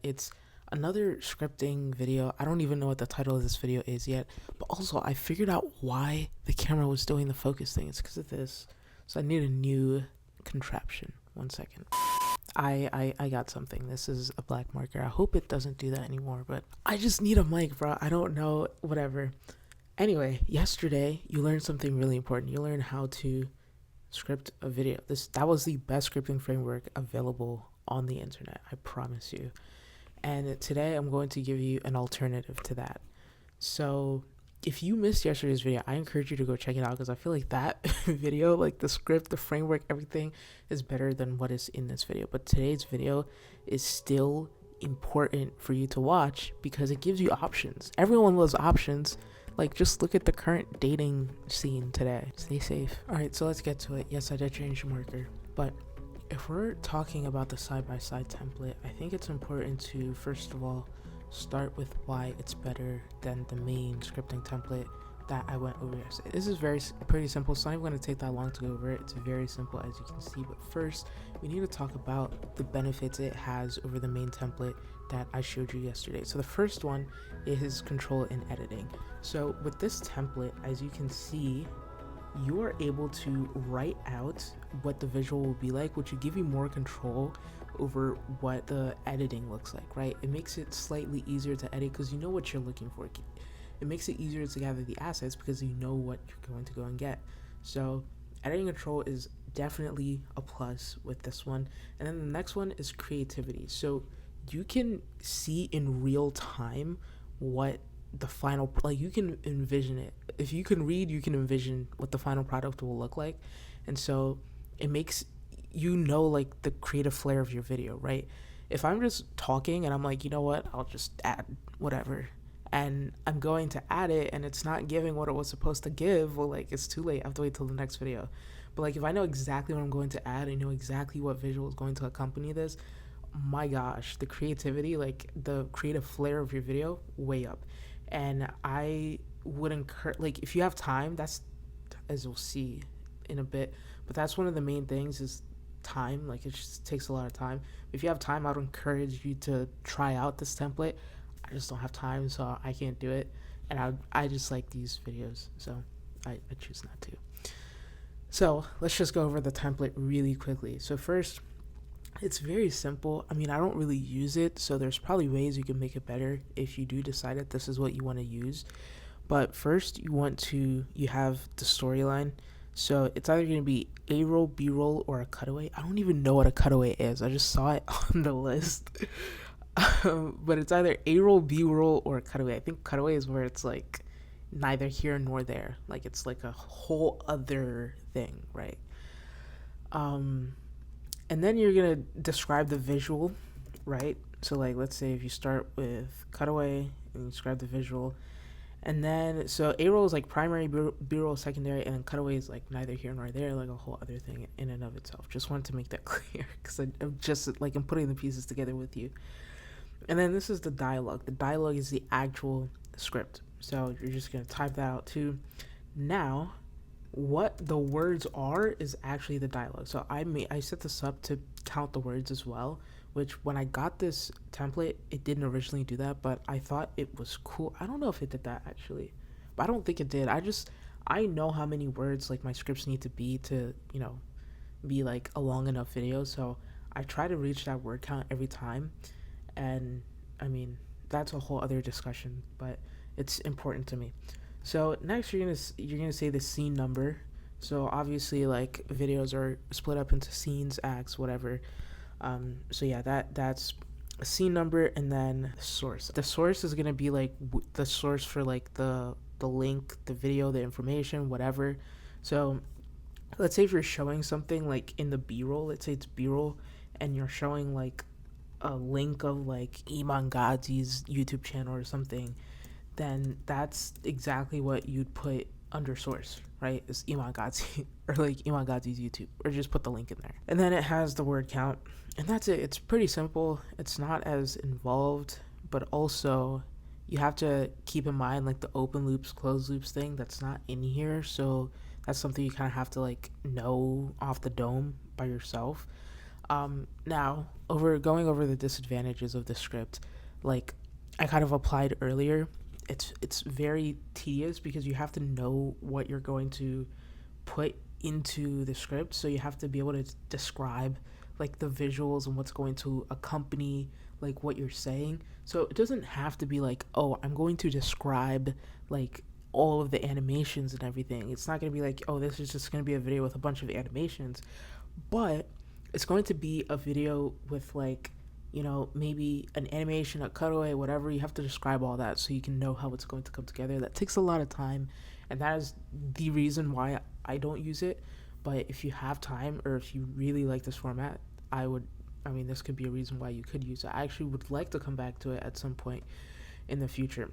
It's another scripting video. I don't even know what the title of this video is yet, but also I figured out why the camera was doing the focus thing. It's because of this. So I need a new contraption. 1 second. I got something. This is a black marker. I hope it doesn't do that anymore, but I just need a mic, bro. I don't know, whatever. Anyway, yesterday you learned something really important. You learned how to script a video. That was the best scripting framework available on the internet, I promise you. And today I'm going to give you an alternative to that. So if you missed yesterday's video, I encourage you to go check it out because I feel like that video, like the script, the framework, everything is better than what is in this video. But today's video is still important for you to watch because it gives you options. Everyone loves options. Like, just look at the current dating scene today. Stay safe. All right, so let's get to it. Yes, I did change the marker, but if we're talking about the side-by-side template, I think it's important to, first of all, start with why it's better than the main scripting template that I went over yesterday. This is pretty simple. It's not even going to take that long to go over it. It's very simple, as you can see. But first, we need to talk about the benefits it has over the main template that I showed you yesterday. So the first one is control in editing. So with this template, as you can see, you are able to write out what the visual will be like, which will give you more control over what the editing looks like, right? It makes it slightly easier to edit because you know what you're looking for. It makes it easier to gather the assets because you know what you're going to go and get. So editing control is definitely a plus with this one. And then the next one is creativity. So you can see in real time what the final, like, you can envision it. If you can read, you can envision what the final product will look like. And so it makes like the creative flair of your video, right? If I'm just talking and I'm like, you know what, I'll just add whatever, and I'm going to add it and it's not giving what it was supposed to give, well, like, it's too late. I have to wait till the next video. But like, if I know exactly what I'm going to add, I know exactly what visual is going to accompany this, my gosh, the creativity, like the creative flair of your video, way up. And I would encourage, like, if you have time, that's, as you'll see in a bit, but that's one of the main things is time. Like, it just takes a lot of time. If you have time, I would encourage you to try out this template. I just don't have time, so I can't do it. And I just like these videos, so I choose not to. So let's just go over the template really quickly. So first, it's very simple. I mean, I don't really use it, so there's probably ways you can make it better if you do decide that this is what you want to use. But first, you have the storyline. So it's either going to be A-roll, B-roll, or a cutaway. I don't even know what a cutaway is. I just saw it on the list. But it's either A-roll, B-roll, or a cutaway. I think cutaway is where it's like neither here nor there. Like, it's like a whole other thing, right? And then you're going to describe the visual, right? So, like, let's say if you start with cutaway and you describe the visual, and then, so A-roll is like primary, B-roll secondary, and then cutaway is like neither here nor there, like a whole other thing in and of itself. Just wanted to make that clear because I'm just, like, I'm putting the pieces together with you. And then this is the dialogue. The dialogue is the actual script. So you're just going to type that out too. Now, what the words are is actually the dialogue. So I set this up to count the words as well, which when I got this template, it didn't originally do that, but I thought it was cool. I don't know if it did that actually, but I don't think it did. I know how many words, like, my scripts need to be to, be like a long enough video. So I try to reach that word count every time. And I mean, that's a whole other discussion, but it's important to me. So next, you're gonna say the scene number. So obviously, like, videos are split up into scenes, acts, whatever. So yeah, that's a scene number, and then source. The source is gonna be like the source for, like, the link, the video, the information, whatever. So let's say if you're showing something like in the B-roll, let's say it's B-roll, and you're showing like a link of like Iman Ghazi's YouTube channel or something, then that's exactly what you'd put under source, right? It's Iman Ghazi or like Iman Ghazi's YouTube, or just put the link in there. And then it has the word count, and that's it. It's pretty simple. It's not as involved, but also you have to keep in mind, like, the open loops, closed loops thing that's not in here. So that's something you kind of have to, like, know off the dome by yourself. Now, going over the disadvantages of the script, like I kind of applied earlier, it's very tedious because you have to know what you're going to put into the script. So you have to be able to describe like the visuals and what's going to accompany like what you're saying. So it doesn't have to be like, oh, I'm going to describe like all of the animations and everything. It's not going to be like, oh, this is just going to be a video with a bunch of animations, but it's going to be a video with like, you know, maybe an animation, a cutaway, whatever. You have to describe all that so you can know how it's going to come together. That takes a lot of time, and that is the reason why I don't use it. But if you have time, or if you really like this format, this could be a reason why you could use it. I actually would like to come back to it at some point in the future.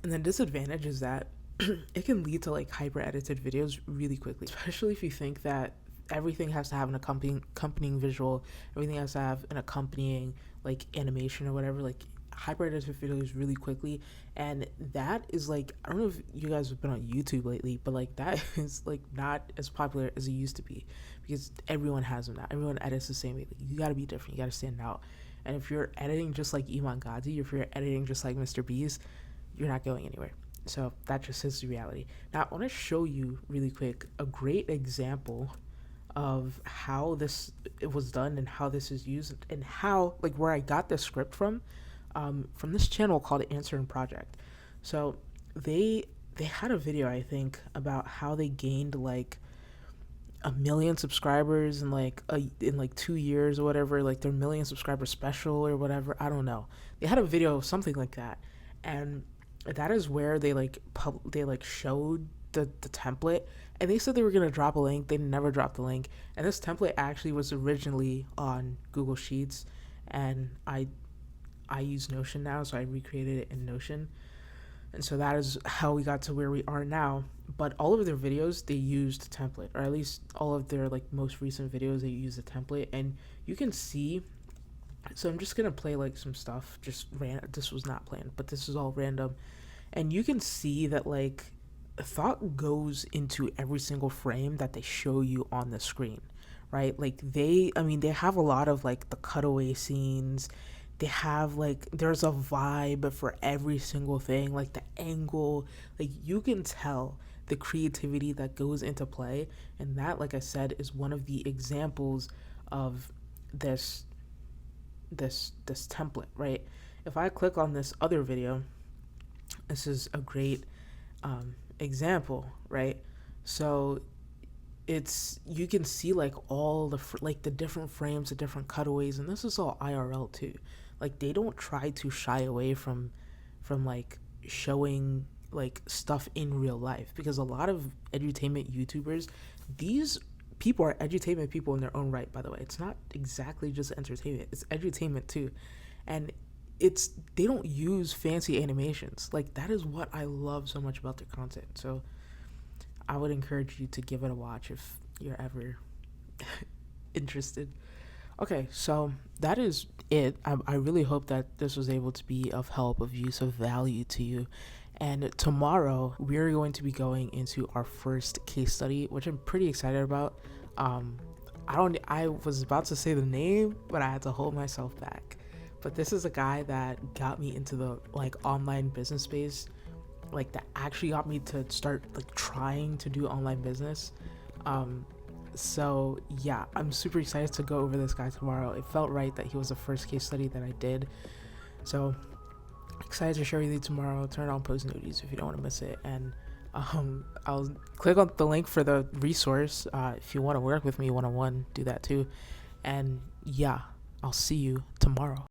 And the disadvantage is that it can lead to like hyper edited videos really quickly, especially if you think that everything has to have an accompanying visual, everything has to have an accompanying like animation or whatever. Like hyper edited videos really quickly, and that is like, I don't know if you guys have been on YouTube lately, but like that is like not as popular as it used to be because everyone has them now. Everyone edits the same way. Like, you got to be different. You got to stand out. And if you're editing just like Iman Gadi, if you're editing just like Mr. Beast, you're not going anywhere. So that just is the reality. Now I want to show you really quick a great example of how it was done and how this is used and how, like, where I got this script from this channel called Answer Project. So they had a video, I think, about how they gained like 1 million subscribers in like 2 years or whatever, like their 1 million subscriber special or whatever. I don't know. They had a video of something like that, and that is where they showed the template, and they said they were going to drop a link. They never dropped the link, and this template actually was originally on Google Sheets, and I use Notion now, so I recreated it in Notion, and so that is how we got to where we are now. But all of their videos, they used a template, or at least all of their like most recent videos, they used a template, and you can see. So I'm just gonna play like some stuff, just this was not planned, but this is all random, and you can see that like thought goes into every single frame that they show you on the screen, right? Like they have a lot of like the cutaway scenes. They have like, there's a vibe for every single thing, like the angle, like you can tell the creativity that goes into play. And that, like I said, is one of the examples of this template, right? If I click on this other video, this is a great example, right? So you can see like all the different frames, the different cutaways, and this is all IRL too. Like they don't try to shy away from like showing like stuff in real life, because a lot of edutainment YouTubers, these people are edutainment people in their own right, by the way. It's not exactly just entertainment, it's edutainment too. And they don't use fancy animations. Like that is what I love so much about their content. So I would encourage you to give it a watch if you're ever interested. Okay, so that is it. I really hope that this was able to be of help, of use, of value to you. And tomorrow we're going to be going into our first case study, which I'm pretty excited about. I was about to say the name, but I had to hold myself back. But this is a guy that got me into the like online business space, like that actually got me to start like trying to do online business. So yeah, I'm super excited to go over this guy tomorrow. It felt right that he was the first case study that I did. So excited to share with you tomorrow. Turn on post notifications if you don't want to miss it. And I'll click on the link for the resource. If you want to work with me one-on-one, do that too. And yeah, I'll see you tomorrow.